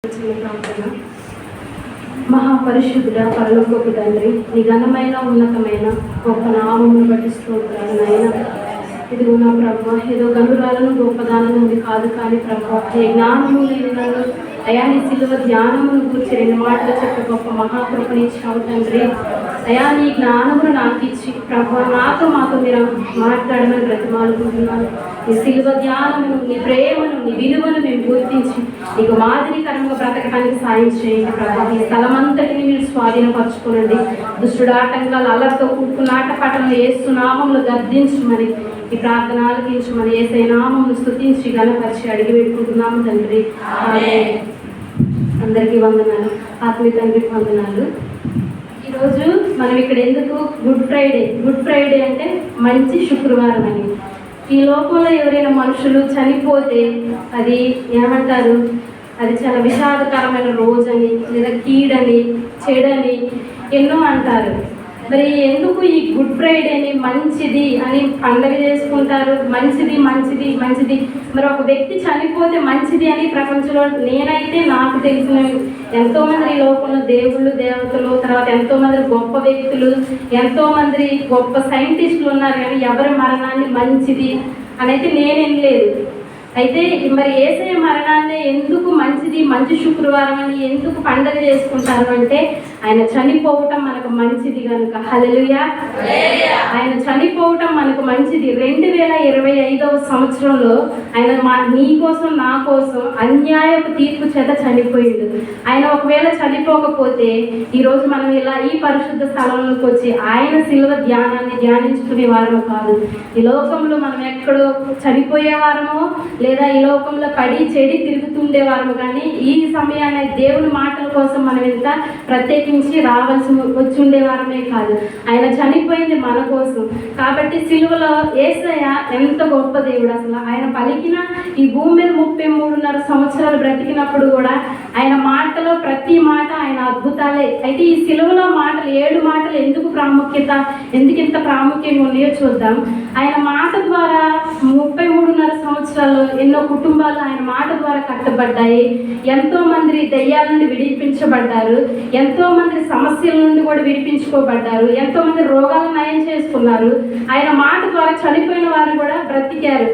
ప్రార్థన. మహాపరిశుద్ధుడ పరలోకపు తండ్రి, నీ ఘనమైన ఉన్నతమైన గొప్ప నామమును బట్టి స్తోత్రాలు నాయన. ఇదిగో నా ప్రభు, ఏదో గనురాలను గొప్పదానము ఉంది కాదు, కానీ ప్రభు ఏ జ్ఞానము లేని నన్ను అయా నీ సిలువ ధ్యానమును కూర్చి రెండు మాటలు చెప్పి గొప్ప మహాకృపని ఇచ్చావు తండ్రి. అయా నీ జ్ఞానమును నాకు ఇచ్చి ప్రభు మాతో మీరు మాట్లాడమని బ్రతిమాలుకుంటున్నాను. నీ సిలువ ధ్యానమును, నీ ప్రేమను, నీ విలువను మేము గుర్తించి నీకు మాదిరికరంగా బ్రతకడానికి సాయం చేయండి ప్రభు. ఈ స్థలమంతటిని మీరు స్వాధీనపరచుకోనండి. దుష్టుడు ఆటంకాలు అల్లరితో కూడుకున్న ఆటపాటలను యేసునామములు గద్దించమని ఈ ప్రార్థన ఆలకించమని యేసయ్య నామమును స్తుతించి ఘనపరిచి అడిగి పెట్టుకుంటున్నాము తండ్రి. అందరికీ వందనాలు. ఆత్మీయ తండ్రికి వందనాలు. ఈరోజు మనం ఇక్కడ ఎందుకు గుడ్ ఫ్రైడే అంటే మంచి శుక్రవారం అని. ఈ లోకంలో ఎవరైనా మనుషులు చనిపోతే అది ఏమంటారు, అది చాలా విషాదకరమైన రోజని, లేదా కీడని, చెడని ఎన్నో అంటారు. మరి ఎందుకు ఈ గుడ్ ఫ్రైడేని మంచిది అని పండగ చేసుకుంటారు? మంచిది మంచిది మంచిది. మరి ఒక వ్యక్తి చనిపోతే మంచిది అని ప్రపంచంలో నేనైతే నాకు తెలిసిన ఎంతోమంది ఈ లోకంలో దేవుళ్ళు దేవతలు, తర్వాత ఎంతోమంది గొప్ప వ్యక్తులు, ఎంతోమంది గొప్ప సైంటిస్టులు ఉన్నారు, కానీ ఎవరి మరణాన్ని మంచిది అని అయితే నేనేం లేదు. అయితే మరి యేసయ్య మరణాన్ని ఎందుకు మంచిది, మంచి శుక్రవారం అని ఎందుకు పండగ చేసుకుంటారు అంటే ఆయన చనిపోవటం మనకు మంచిది కనుక. హల్లెలూయా. ఆయన చనిపోవటం మనకు మంచిది. 2025వ సంవత్సరంలో ఆయన నీ కోసం నా కోసం అన్యాయపు తీర్పు చేత చనిపోయిండు. ఆయన ఒకవేళ చనిపోకపోతే ఈరోజు మనం ఇలా ఈ పరిశుద్ధ స్థలంలోకి వచ్చి ఆయన శిలువ ధ్యానాన్ని ధ్యానించుకునే వారము కాదు. ఈ లోకంలో మనం ఎక్కడో చనిపోయేవారమో లేదా ఈ లోకంలో పడి చెడి తిరుగుతుండేవారము, కానీ ఈ సమయాన్ని దేవుని మాటల కోసం మనం ఇంత ప్రత్యేకించి వచ్చి ఉండేవారమే కాదు. ఆయన చనిపోయింది మన కోసం. కాబట్టి సిలువలో యేసయ్య ఎంత గొప్ప దేవుడు. అసలు ఆయన పలికిన ఈ భూమి మీద 33.5 సంవత్సరాలు బ్రతికినప్పుడు కూడా ఆయన మాటలో ప్రతి మాట ఆయన అద్భుతాలే. అయితే ఈ సిలువలో మాటలు 7 మాటలు ఎందుకు ఇంత ప్రాముఖ్యంగా ఉన్నాయో చూద్దాం. ఆయన మాట ద్వారా 33.5 సంవత్సరాలు ఎన్నో కుటుంబాలు ఆయన మాట ద్వారా కట్టబడ్డాయి. ఎంతో మంది దయ్యాల నుండి విడిపించబడ్డారు, ఎంతో మంది సమస్యల నుండి కూడా విడిపించుకోబడ్డారు, ఎంతో మంది రోగాలను నయం చేసుకున్నారు. ఆయన మాట ద్వారా చనిపోయిన వారు కూడా బ్రతికారు.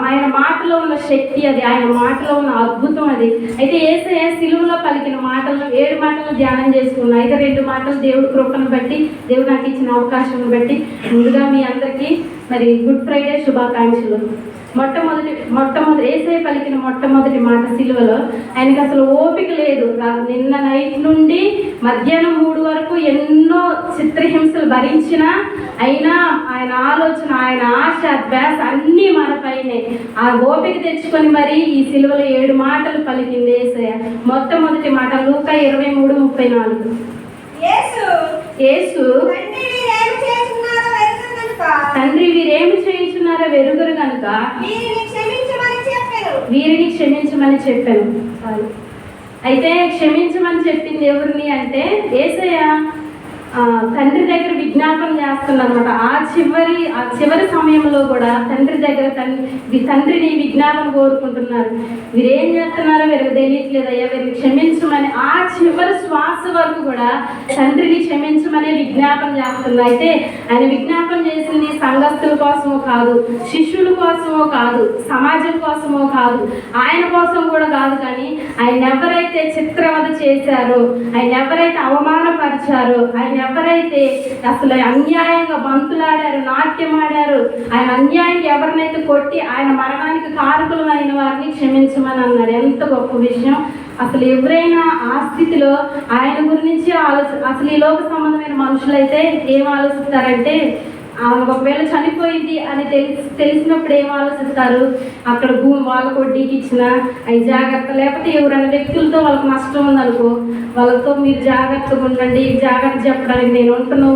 ఆయన మాటలో ఉన్న శక్తి అది, ఆయన మాటలో ఉన్న అద్భుతం అది. అయితే యేసయ్య సిలువలో పలికిన మాటలను 7 మాటలు ధ్యానం చేసుకున్నాం. అయితే 2 మాటలు దేవుడి కృపను బట్టి, దేవుడు నాకు ఇచ్చిన అవకాశం బట్టి ముందుగా మీ అందరికీ మరి గుడ్ ఫ్రైడే శుభాకాంక్షలు. మొట్టమొదటి యేసయ్య పలికిన మొట్టమొదటి మాట సిలువలో ఆయనకి అసలు ఓపిక లేదు. నిన్న నైట్ నుండి మధ్యాహ్నం 3 వరకు ఎన్నో చిత్రహింసలు భరించినా అయినా ఆయన ఆలోచన, ఆయన ఆశ, ధ్యాస అన్నీ మనపైనే. ఆ ఓపిక తెచ్చుకొని మరి ఈ సిలువలో 7 మాటలు పలికింది యేసయ్య. మొట్టమొదటి మాట లూకా 23:34. యేసు తండ్రి వీరేమి చేయించున్నారో వెరుగురు కనుక వీరిని క్షమించమని చెప్పాను. అయితే క్షమించమని చెప్పింది ఎవరిని అంటే యేసయ్య తండ్రి దగ్గర విజ్ఞాపన చేస్తున్నమాట. ఆ చివరి సమయంలో కూడా తండ్రి దగ్గర తండ్రిని విజ్ఞాపన కోరుకుంటున్నారు. వీరేం చేస్తున్నారో వీరికి తెలియట్లేదు అయ్యా, వీరిని క్షమించమని. ఆ చివరి శ్వాస వరకు కూడా తండ్రిని క్షమించమనే విజ్ఞాపన చేస్తున్నారు. అయితే ఆయన విజ్ఞాపన చేసింది సంఘస్థుల కోసమో కాదు, శిష్యుల కోసమో కాదు, సమాజం కోసమో కాదు, ఆయన కోసం కూడా కాదు, కానీ ఆయన ఎవరైతే చిత్రవద చేశారో, ఆయన ఎవరైతే అవమానపరిచారో, ఆయన ఎవరైతే అసలు అన్యాయంగా బంతులాడారు, నాట్యం ఆడారు, ఆయన అన్యాయంగా ఎవరినైతే కొట్టి ఆయన మరణానికి కారకులమైన వారిని క్షమించమని అన్నారు. ఎంత గొప్ప విషయం. అసలు ఎవరైనా ఆ స్థితిలో ఆయన గురించి అసలు ఈ లోక సంబంధమైన మనుషులైతే ఏం ఆలోచిస్తారంటే, ఒకవేళ చనిపోయింది అని తెలిసినప్పుడు ఏం ఆలోచిస్తారు, అక్కడ భూమి వాళ్ళకు వడ్డీకి ఇచ్చిన అవి జాగ్రత్త, లేకపోతే ఎవరైనా వ్యక్తులతో వాళ్ళకి నష్టం ఉందనుకో, వాళ్ళతో మీరు జాగ్రత్తగా ఉండండి, జాగ్రత్త చెప్పడానికి నేను ఉండను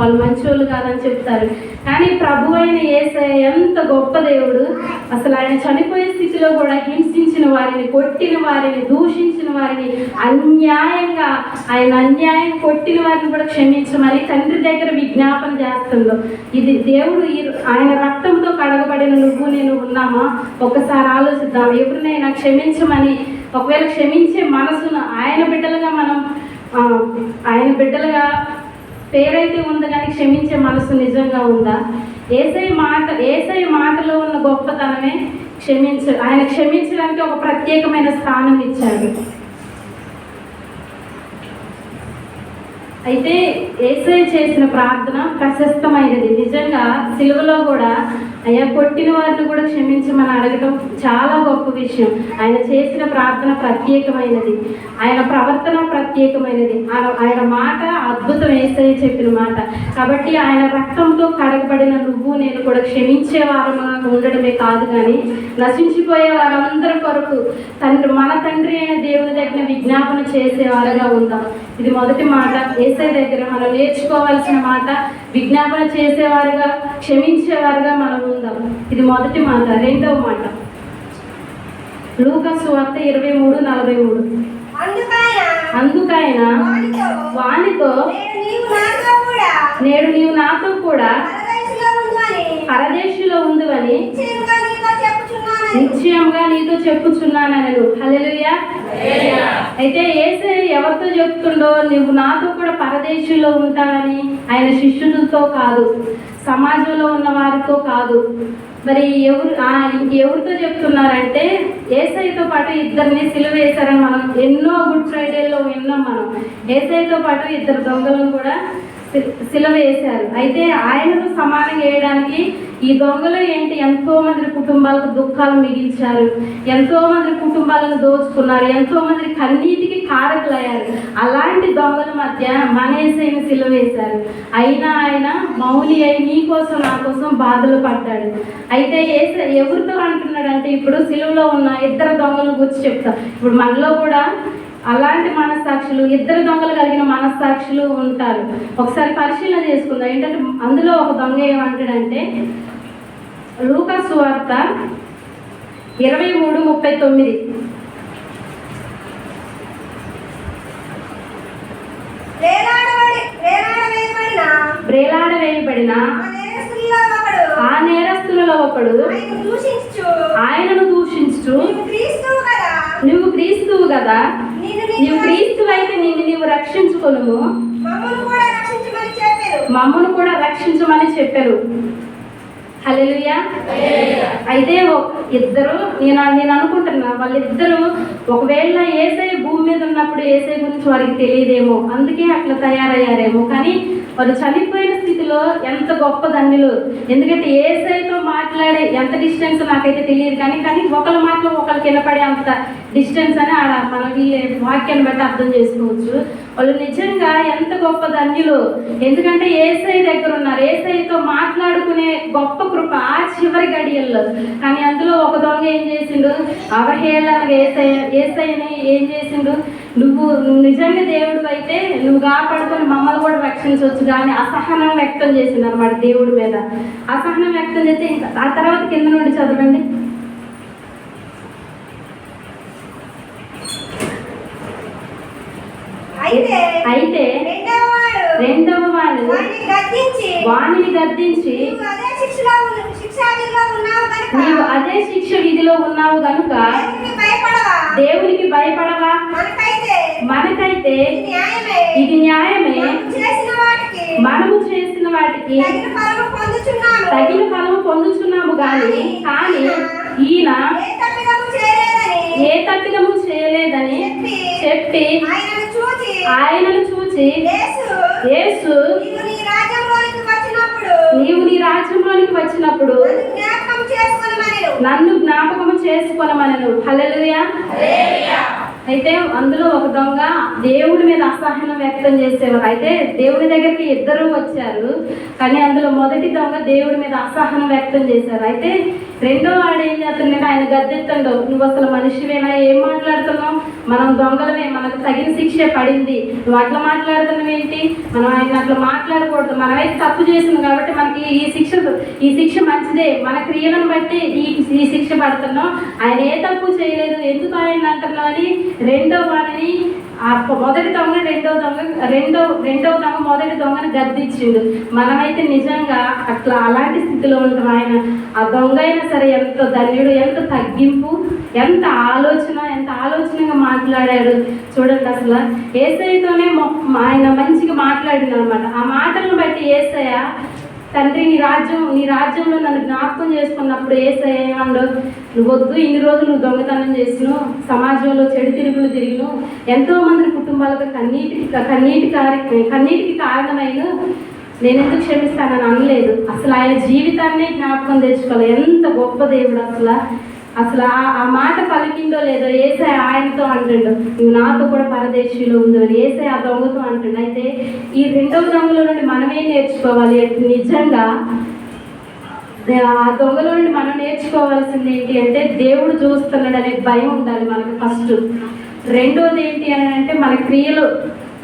వాళ్ళు మంచోళ్ళు కాదని చెప్తారు. కానీ ప్రభు అయిన యేసయ్య ఎంత గొప్ప దేవుడు. అసలు ఆయన చనిపోయే స్థితిలో కూడా హింసించిన వారిని, కొట్టిన వారిని, దూషించిన వారిని, అన్యాయంగా కొట్టిన వారిని కూడా క్షమించమని తండ్రి దగ్గర విజ్ఞాపన చేస్తుందో. ఇది దేవుడు ఆయన రక్తంతో కడగబడిన నువ్వు నేను ఉన్నామా? ఒకసారి ఆలోచిద్దాం. ఎవరినైనా క్షమించమని ఒకవేళ క్షమించే మనసును ఆయన బిడ్డలుగా మనం ఆయన బిడ్డలుగా పేరైతే ఉంది కానీ క్షమించే మనసు నిజంగా ఉందా? ఏసై మాటలో ఉన్న గొప్పతనమే ఆయన క్షమించడానికి ఒక ప్రత్యేకమైన స్థానం ఇచ్చాడు. అయితే యేసయ్య చేసిన ప్రార్థన ప్రశస్తమైనది. నిజంగా సిలువలో కూడా అయ్యా కొట్టిన వారిని కూడా క్షమించమని అడగటం చాలా గొప్ప విషయం. ఆయన చేసిన ప్రార్థన ప్రత్యేకమైనది, ఆయన ప్రవర్తన ప్రత్యేకమైనది, ఆయన మాట అద్భుతం. యేసయ్య చెప్పిన మాట కాబట్టి ఆయన రక్తంతో కడగబడిన నువ్వు నేను కూడా క్షమించే వారముగా ఉండడమే కాదు కానీ నశించిపోయే వారందరి కొరకు మన తండ్రి అయిన దేవుని దగ్గర విజ్ఞాపన చేసేవారుగా ఉందాం. ఇది మొదటి మాట. యేసయ్య దగ్గర మనం నేర్చుకోవాల్సిన మాట, విజ్ఞాపన చేసేవారుగా క్షమించేవారుగా మనం ఉందాం. ఇది మొదటి మాట. రెండవ మాట లూకా సువార్త 23:43. అందుకైన వానితో నేడు నీవు నాతో కూడా పరదేశంలో ఉందని నిశ్చయంగా నీతో చెప్పుచున్నానను. హల్లెలూయా. అయితే యేసయ్య ఎవరితో చెప్తుండో, నువ్వు నాతో కూడా పరదేశంలో ఉంటానని ఆయన శిష్యులతో కాదు, సమాజంలో ఉన్న వారితో కాదు. మరి ఎవరితో చెప్తున్నారంటే యేసయ్యతో పాటు ఇద్దరిని సిలువ వేశారని మనం ఎన్నో గుడ్ ఫ్రైడేలో విన్నాం. మనం యేసయ్యతో పాటు ఇద్దరు దొంగలను కూడా సిలువ వేశారు. అయితే ఆయనతో సమానంగా వేయడానికి ఈ దొంగలు ఏంటి, ఎంతో మంది కుటుంబాలకు దుఃఖాలు మిగిల్చారు, ఎంతో మంది కుటుంబాలను దోచుకున్నారు, ఎంతో మంది కన్నీటికి కారకులయ్యారు. అలాంటి దొంగల మధ్య మన యేసయ్యను సిలువ వేశారు. అయినా ఆయన మౌని అయి నీ కోసం నా కోసం బాధలు పడ్డాడు. అయితే యేసయ్య ఎవరితో అంటున్నాడంటే, ఇప్పుడు సిలువలో ఉన్న ఇద్దరు దొంగలను గురించి చెప్తాం. ఇప్పుడు మనలో కూడా అలాంటి మనస్సాక్షులు, ఇద్దరు దొంగలు కలిగిన మనస్సాక్షులు ఉంటారు. ఒకసారి పరిశీలన చేసుకుందాం. ఏంటంటే అందులో ఒక దొంగ ఏమంటాడంటే, లూకా సువార్త 23:39. వేలాడవేయబడిన ఆ నేరస్తులలో ఒకడు ఆయనను దూషించు, నువ్వు క్రీస్తువు కదా, నీవు క్రీస్తువు అయితే నీవు రక్షించుకొనుము, మమ్మను కూడా రక్షించమని చెప్పారు. హల్లెలూయా. అయితే ఇద్దరు నేను అనుకుంటున్నా వాళ్ళిద్దరూ ఒకవేళ యేసయ్య భూమి మీద ఉన్నప్పుడు యేసయ్య గురించి వారికి తెలియదేమో, అందుకే అట్లా తయారయ్యారేమో. కానీ వాళ్ళు చనిపోయిన స్థితిలో ఎంత గొప్ప ధన్యులు. ఎందుకంటే యేసయ్యతో మాట్లాడే ఎంత డిస్టెన్స్ నాకైతే తెలియదు, కానీ ఒకళ్ళ మాటలో ఒకరికి వినపడే అంత డిస్టెన్స్ అని ఆడ మనం ఈ వాక్యాన్ని బట్టి అర్థం చేసుకోవచ్చు. వాళ్ళు నిజంగా ఎంత గొప్ప ధన్యులు. ఎందుకంటే యేసయ్య దగ్గర ఉన్నారు, యేసయ్యతో మాట్లాడుకునే గొప్ప కృప ఆ చివరి గడియల్లో. కానీ అందులో ఒక దొంగ ఏం చేసిండు, అవహేళనగా యేసయ్యని ఏం చేసిండు, నువ్వు నిజంగా దేవుడు అయితే నువ్వు కాపాడుకొని మమ్మల్ని కూడా రక్షించవచ్చు కానీ అసహనం వ్యక్తం చేసింది అనమాట దేవుడి మీద. అసహనం వ్యక్తం చేస్తే ఇంకా ఆ తర్వాత కింద నుండి చదవండి. అయితే రెండవ వాడు వాణిని గద్దించి, నీవు అదే శిక్ష విధిలో ఉన్నావు కనుక దేవునికి భయపడవా? మనకైతే ఇది న్యాయమే, మనము చేసిన వాటికి తగిన ఫలము పొందుచున్నాము కానీ ఈయన ఏ తప్పిదము చేయలేదని చెప్పి ఆయనను చూచి యేసు నీవు నీ రాజ్యంలోనికి వచ్చినప్పుడు నన్ను జ్ఞాపకము చేసుకొనమనెను. హల్లెలూయా. అయితే అందులో ఒక దొంగ దేవుడి మీద అసహనం వ్యక్తం చేసేవారు. అయితే దేవుడి దగ్గరికి ఇద్దరు వచ్చారు, కానీ అందులో మొదటి దొంగ దేవుడి మీద అసహనం వ్యక్తం చేశారు. అయితే రెండో వాడు ఏం చేస్తుందంటే ఆయన గద్దెత్తండు, నువ్వు అసలు మనిషివేనా, ఏం మాట్లాడుతున్నావు, మనం దొంగలమే, మనకు తగిన శిక్ష పడింది, నువ్వు అట్లా మాట్లాడుతున్నావు ఏంటి, మనం ఆయన అట్లా మాట్లాడకూడదు, మనమైతే తప్పు చేసింది కాబట్టి మనకి ఈ శిక్ష మంచిదే, మన క్రియలను బట్టి ఈ శిక్ష పడుతున్నాం, ఆయన ఏ తప్పు చేయలేదు, ఎందుకు ఆయన అంటున్నావు అని రెండో వాడిని మొదటి దొంగ రెండవ దొంగ మొదటి దొంగని గద్దించిండు. మనమైతే నిజంగా అట్లా అలాంటి స్థితిలో ఉంటాం. ఆయన ఆ దొంగ అయినా సరే ఎంత ధన్యుడు, ఎంత తగ్గింపు, ఎంత ఆలోచనగా మాట్లాడాడు చూడండి. అసలు యేసయ్యతోనే ఆయన మంచిగా మాట్లాడింది అనమాట. ఆ మాటలను బట్టి యేసయ్య, తండ్రి నీ రాజ్యంలో నన్ను జ్ఞాపకం చేసుకున్నప్పుడు యేసయ్య ఏమన్నాడు, నువ్వు వద్దు, ఇన్ని రోజులు నువ్వు దొంగతనం చేసిను, సమాజంలో చెడు తిరుగులు తిరిగిను, ఎంతో మంది కుటుంబాలకు కన్నీటికి కారణమైన నేను ఎందుకు క్షమిస్తానని అనలేదు. అసలు ఆయన జీవితాన్నే జ్ఞాపకం తెచ్చుకోవాలి. ఎంత గొప్ప దేవుడు అసలు ఆ మాట పలికిందో లేదో యేసయ్య ఆయనతో అంటుండు, నువ్వు నాతో కూడా పరదేశీలో ఉందో అని యేసయ్య ఆ దొంగతో అంటుండు. అయితే ఈ రెండవ దొంగలో నుండి మనమే నేర్చుకోవాలి. నిజంగా ఆ దొంగలో నుండి మనం నేర్చుకోవాల్సింది ఏంటి అంటే, దేవుడు చూస్తున్నాడు అనే భయం ఉండాలి మనకు ఫస్ట్. రెండోది ఏంటి అని అంటే, మన క్రియలు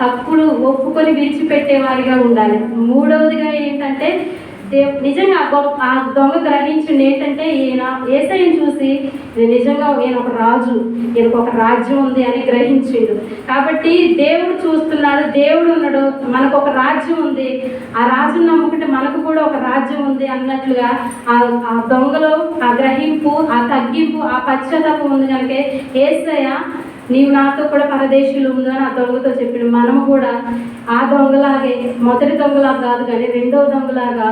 తప్పుడు ఒప్పుకొని విడిచిపెట్టేవారిగా ఉండాలి. మూడవదిగా ఏంటంటే, నిజంగా ఆ దొంగ గ్రహించింది ఏంటంటే, ఈయన యేసయ్యను చూసి నిజంగా ఈయన ఒక రాజు, ఈయనకు ఒక రాజ్యం ఉంది అని గ్రహించిండు. కాబట్టి దేవుడు చూస్తున్నాడు, దేవుడు ఉన్నాడు, మనకు ఒక రాజ్యం ఉంది, ఆ రాజును నమ్ముకుంటే మనకు కూడా ఒక రాజ్యం ఉంది అన్నట్లుగా ఆ దొంగలో ఆ గ్రహింపు, ఆ తగ్గింపు, ఆ పశ్చాత్తాపం ఉంది కనుక యేసయ్య నీవు నాతో కూడా పరదేశీలు ఉందో అని ఆ దొంగతో చెప్పిన. మనము కూడా ఆ దొంగలాగే, మొదటి దొంగలాగా కాదు కానీ రెండవ దొంగలాగా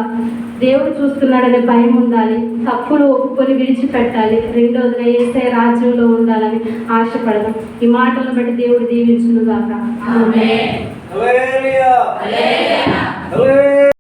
దేవుడు చూస్తున్నాడనే భయం ఉండాలి, తప్పులు ఒప్పుకొని విడిచిపెట్టాలి, రెండోదిగా యేసయ్య రాజ్యంలో ఉండాలని ఆశపడదాం. ఈ మాటలను బట్టి దేవుడు దీవించును గాక. ఆమేన్.